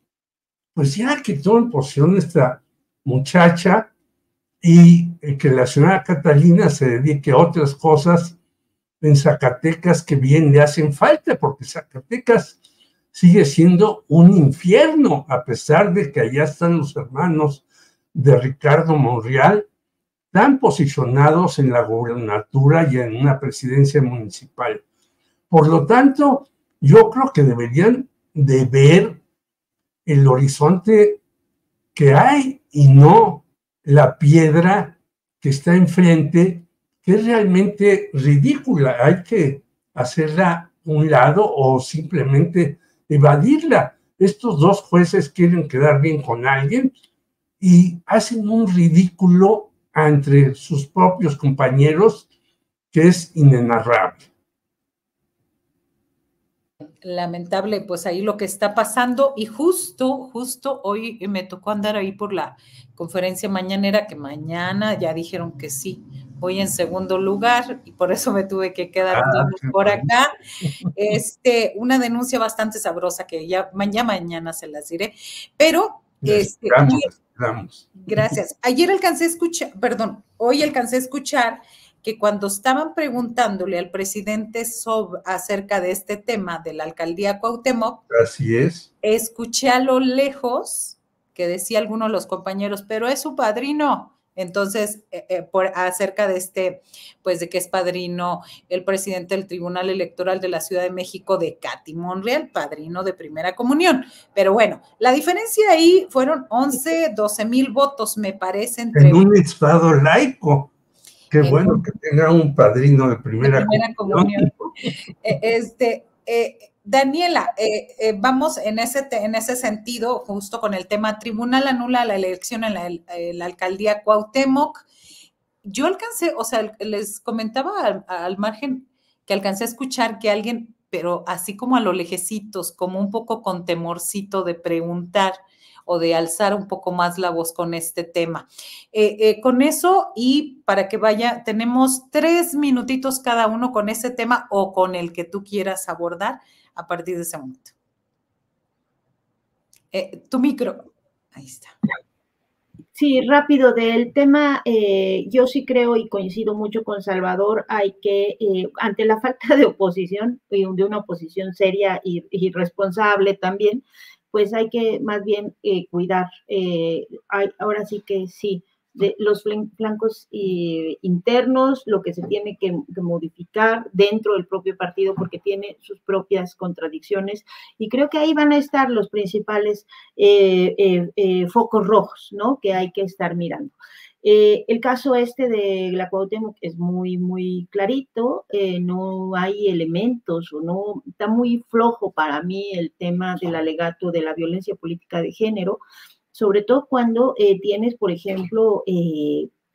Pues ya que tome en posición esta muchacha y que la señora Catalina se dedique a otras cosas en Zacatecas que bien le hacen falta, porque Zacatecas sigue siendo un infierno, a pesar de que allá están los hermanos de Ricardo Monreal, tan posicionados en la gobernatura y en una presidencia municipal. Por lo tanto, yo creo que deberían de ver el horizonte que hay y no la piedra que está enfrente, que es realmente ridícula. Hay que hacerla a un lado o simplemente evadirla. Estos dos jueces quieren quedar bien con alguien y hacen un ridículo entre sus propios compañeros que es inenarrable. Lamentable, pues ahí lo que está pasando, y justo hoy me tocó andar ahí por la conferencia mañanera, que mañana ya dijeron que sí, voy en segundo lugar y por eso me tuve que quedar por acá. Una denuncia bastante sabrosa que ya mañana se las diré, pero Vamos. Gracias. Hoy alcancé a escuchar que cuando estaban preguntándole al presidente acerca de este tema de la alcaldía Cuauhtémoc, así es, escuché a lo lejos que decía alguno de los compañeros, pero es su padrino. Entonces, acerca de pues de que es padrino el presidente del Tribunal Electoral de la Ciudad de México, de Katy Monreal, padrino de primera comunión. Pero bueno, la diferencia ahí fueron 12,000 votos, me parece. En un estado laico. Qué bueno que tenga un padrino de primera comunión. Daniela, vamos en ese sentido, justo con el tema tribunal anula la elección en la alcaldía Cuauhtémoc. Yo alcancé, o sea, les comentaba al margen que alcancé a escuchar que alguien, pero así como a lo lejecitos, como un poco con temorcito de preguntar o de alzar un poco más la voz con este tema. Con eso, y para que vaya, tenemos 3 minutitos cada uno con ese tema o con el que tú quieras abordar a partir de ese momento. Tu micro, ahí está. Sí, rápido del tema, yo sí creo y coincido mucho con Salvador, hay que, ante la falta de oposición, de una oposición seria y responsable también, pues hay que más bien cuidar. Ahora sí que sí, de los flancos internos, lo que se tiene que modificar dentro del propio partido, porque tiene sus propias contradicciones, y creo que ahí van a estar los principales focos rojos, ¿no?, que hay que estar mirando. El caso este de la Cuauhtémoc es muy, muy clarito, no hay elementos, o no, está muy flojo para mí el tema del alegato de la violencia política de género, sobre todo cuando tienes, por ejemplo,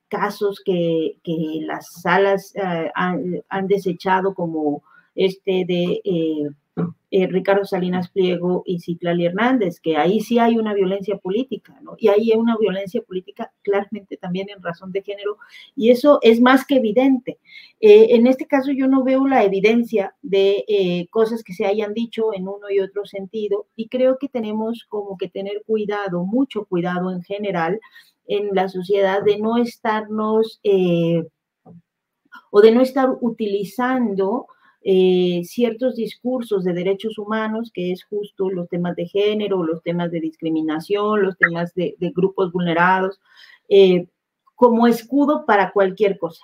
casos que las salas han desechado, como este de Ricardo Salinas Pliego y Citlali Hernández, que ahí sí hay una violencia política, ¿no? Y ahí hay una violencia política claramente también en razón de género, y eso es más que evidente. En este caso yo no veo la evidencia de cosas que se hayan dicho en uno y otro sentido, y creo que tenemos como que tener cuidado, mucho cuidado en general en la sociedad, de no estarnos o de no estar utilizando ciertos discursos de derechos humanos, que es justo los temas de género, los temas de discriminación, los temas de grupos vulnerados, como escudo para cualquier cosa,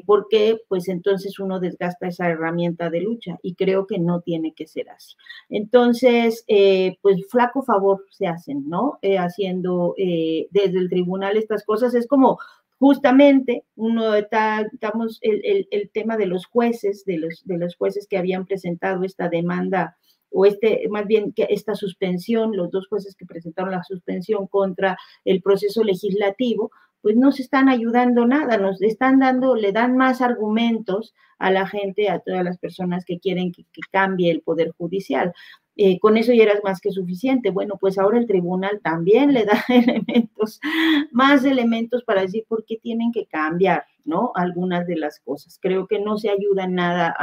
porque pues entonces uno desgasta esa herramienta de lucha, y creo que no tiene que ser así. Entonces, pues flaco favor se hacen, ¿no? Haciendo desde el tribunal estas cosas. Es como justamente estamos el tema de los jueces, de los jueces que habían presentado esta demanda, o más bien que esta suspensión, los dos jueces que presentaron la suspensión contra el proceso legislativo, pues no se están ayudando nada, le dan más argumentos a la gente, a todas las personas que quieren que cambie el Poder Judicial. Con eso ya era más que suficiente. Bueno, pues ahora el tribunal también le da más elementos para decir por qué tienen que cambiar, ¿no?, algunas de las cosas. Creo que no se ayuda en nada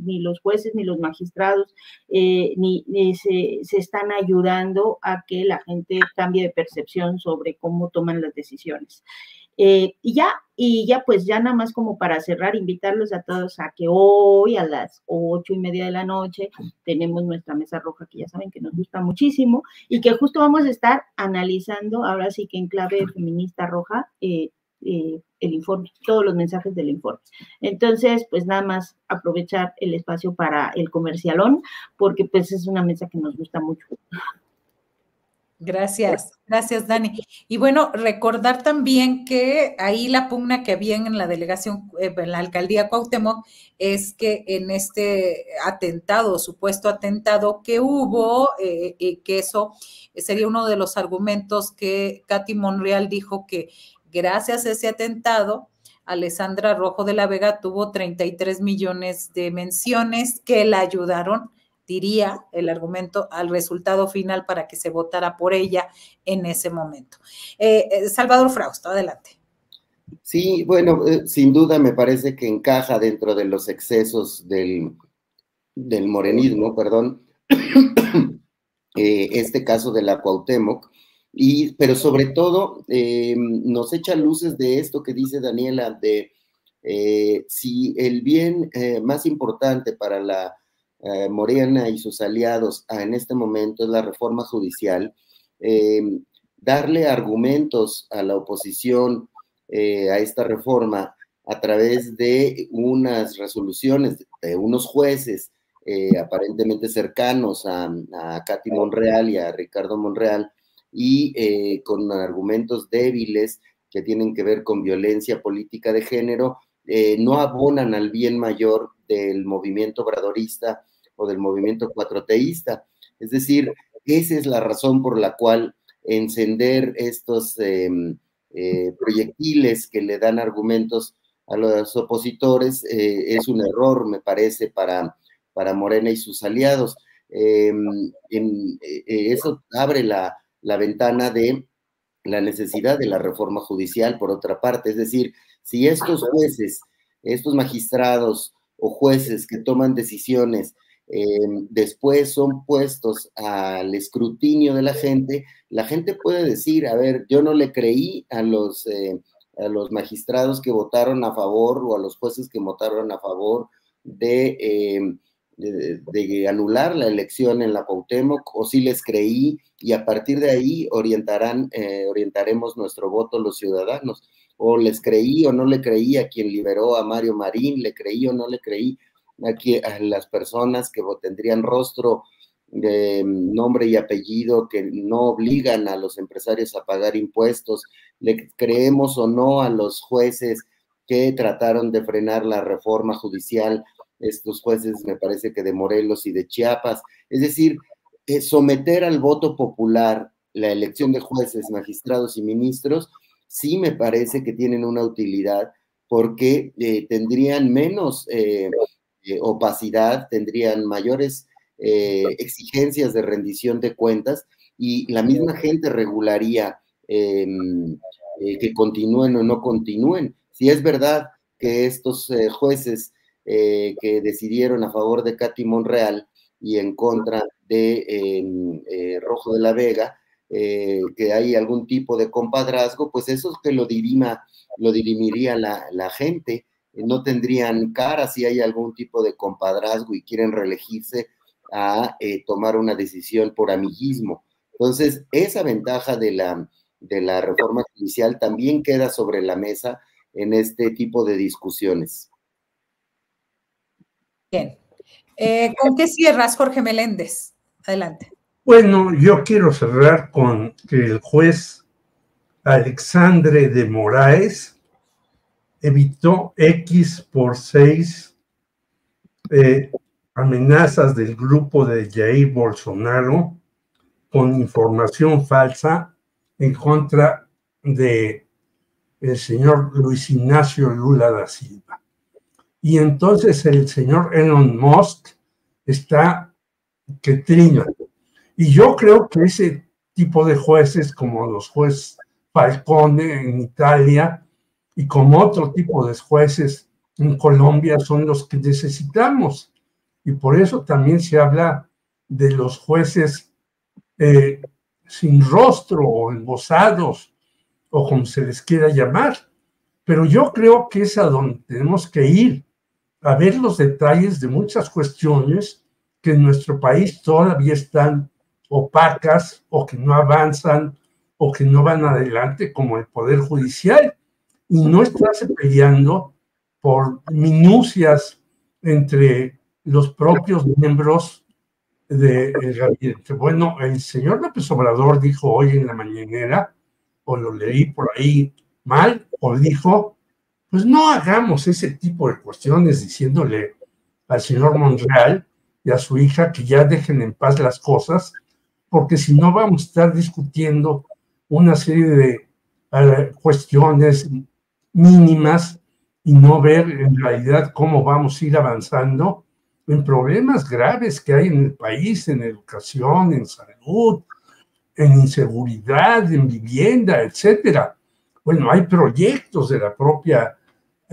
ni los jueces ni los magistrados, ni se están ayudando a que la gente cambie de percepción sobre cómo toman las decisiones. Y ya pues ya nada más como para cerrar, invitarlos a todos a que hoy a las 8:30 de la noche tenemos nuestra mesa roja, que ya saben que nos gusta muchísimo, y que justo vamos a estar analizando, ahora sí que en clave feminista roja, el informe, todos los mensajes del informe. Entonces, pues nada más aprovechar el espacio para el comercialón, porque pues es una mesa que nos gusta mucho. Gracias, gracias, Dani. Y bueno, recordar también que ahí la pugna que había en la delegación, en la alcaldía Cuauhtémoc, es que en este atentado, supuesto atentado que hubo, que eso sería uno de los argumentos que Katy Monreal dijo, que gracias a ese atentado, Alessandra Rojo de la Vega tuvo 33 millones de menciones que la ayudaron, diría el argumento, al resultado final para que se votara por ella en ese momento. Salvador Frausto, adelante. Sí, bueno, sin duda me parece que encaja dentro de los excesos del morenismo, perdón, este caso de la Cuauhtémoc, pero sobre todo nos echa luces de esto que dice Daniela, de si el bien más importante para la Morena y sus aliados en este momento es la reforma judicial, darle argumentos a la oposición a esta reforma a través de unas resoluciones de unos jueces aparentemente cercanos a Katy Monreal y a Ricardo Monreal, y con argumentos débiles que tienen que ver con violencia política de género, no abonan al bien mayor del movimiento obradorista o del movimiento cuatroteísta. Es decir, esa es la razón por la cual encender estos proyectiles que le dan argumentos a los opositores es un error, me parece, para Morena y sus aliados. Eso abre la ventana de la necesidad de la reforma judicial, por otra parte. Es decir, si estos jueces, estos magistrados o jueces que toman decisiones después son puestos al escrutinio de la gente puede decir, a ver, yo no le creí a los magistrados que votaron a favor, o a los jueces que votaron a favor de de anular la elección en la Cuauhtémoc, o si les creí, y a partir de ahí orientaremos nuestro voto los ciudadanos, o les creí o no le creí a quien liberó a Mario Marín, le creí o no le creí a las personas que tendrían rostro, de nombre y apellido, que no obligan a los empresarios a pagar impuestos, le creemos o no a los jueces que trataron de frenar la reforma judicial, estos jueces me parece que de Morelos y de Chiapas, es decir, someter al voto popular la elección de jueces, magistrados y ministros, sí me parece que tienen una utilidad porque tendrían menos opacidad, tendrían mayores exigencias de rendición de cuentas y la misma gente regularía que continúen o no continúen. Si es verdad que estos jueces que decidieron a favor de Katy Monreal y en contra de Rojo de la Vega, que hay algún tipo de compadrazgo, pues eso es que lo dirimiría la gente. No tendrían cara si hay algún tipo de compadrazgo y quieren reelegirse a tomar una decisión por amiguismo. Entonces, esa ventaja de la reforma judicial también queda sobre la mesa en este tipo de discusiones. Bien. ¿Con qué cierras, Jorge Meléndez? Adelante. Bueno, yo quiero cerrar con que el juez Alexandre de Moraes evitó X por 6 amenazas del grupo de Jair Bolsonaro con información falsa en contra de el señor Luis Ignacio Lula da Silva. Y entonces el señor Elon Musk está que trina. Y yo creo que ese tipo de jueces, como los jueces Falcone en Italia y como otro tipo de jueces en Colombia, son los que necesitamos. Y por eso también se habla de los jueces sin rostro o embosados, o como se les quiera llamar. Pero yo creo que es a donde tenemos que ir, a ver los detalles de muchas cuestiones que en nuestro país todavía están opacas o que no avanzan o que no van adelante, como el Poder Judicial, y no estarse peleando por minucias entre los propios miembros del gabinete. Bueno, el señor López Obrador dijo hoy en la mañanera, o lo leí por ahí mal, o dijo, pues no hagamos ese tipo de cuestiones, diciéndole al señor Monreal y a su hija que ya dejen en paz las cosas, porque si no vamos a estar discutiendo una serie de cuestiones mínimas y no ver en realidad cómo vamos a ir avanzando en problemas graves que hay en el país, en educación, en salud, en inseguridad, en vivienda, etcétera. Bueno, hay proyectos de la propia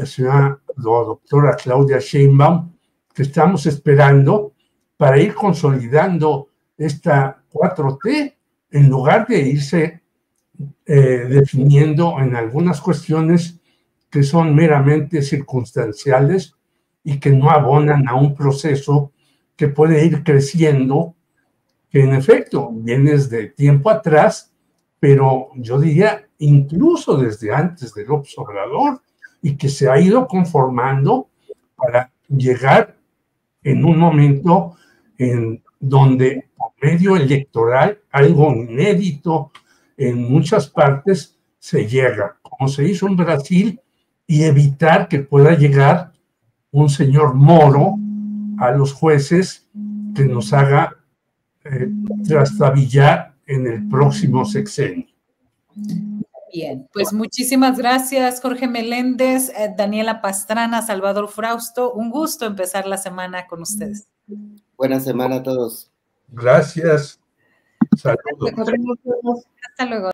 señora doctora Claudia Sheinbaum que estamos esperando para ir consolidando esta 4T, en lugar de irse definiendo en algunas cuestiones que son meramente circunstanciales y que no abonan a un proceso que puede ir creciendo, que en efecto viene de tiempo atrás, pero yo diría incluso desde antes del López Obrador, y que se ha ido conformando para llegar en un momento en donde por medio electoral, algo inédito en muchas partes, se llega, como se hizo en Brasil, y evitar que pueda llegar un señor Moro a los jueces que nos haga trastabillar en el próximo sexenio. Bien, pues muchísimas gracias, Jorge Meléndez, Daniela Pastrana, Salvador Frausto. Un gusto empezar la semana con ustedes. Buena semana a todos. Gracias. Saludos. Hasta luego.